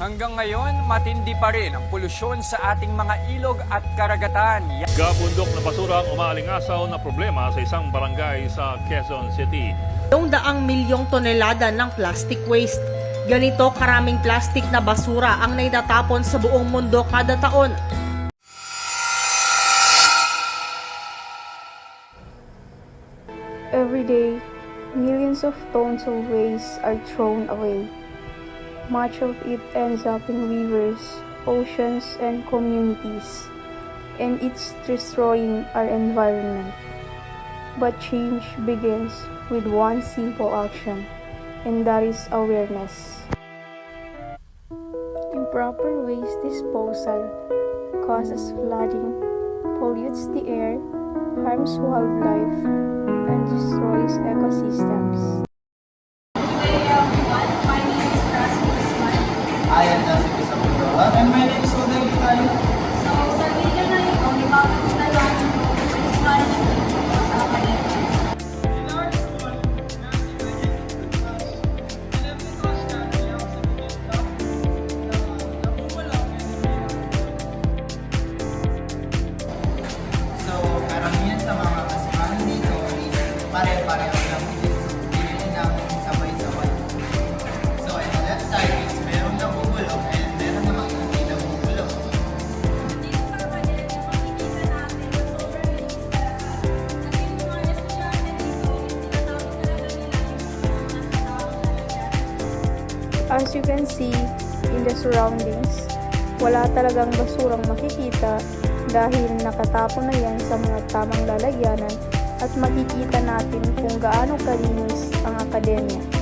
Hanggang ngayon, matindi pa rin ang polusyon sa ating mga ilog at karagatan. Gabundok na basura ang umaalingasaw na problema sa isang barangay sa Quezon City. 200 milyong tonelada ng plastic waste. Ganito karaming plastic na basura ang naitatapon sa buong mundo kada taon. Every day, millions of tons of waste are thrown away. Much of it ends up in rivers, oceans, and communities, and it's destroying our environment. But change begins with one simple action, and that is awareness. Improper waste disposal causes flooding, pollutes the air, harms wildlife, and destroys ecosystems. I am Nasib Isabel. And my name is Uday Vitayo. So, sa video na ito, ipapagod na lang ang management sa academic. In our school, Nasib Graduate Class, 11 course na niya sa bigyan na nakukulang So, karamihan sa mga kasamahan dito ay pare-pareho lang din namin sabay-sabay. So, on the left side is merong nabubulok and meron namang hindi nabubulok. Dito sa academic, makikita natin na sobrang linis talaga. At yung mga estudyante dito, tinatawag talaga nila yung nasatawag talaga. As you can see in the surroundings, wala talagang basurang makikita dahil nakatapon na yan sa mga tamang lalagyanan at makikita natin kung gaano kalinis ang akademya.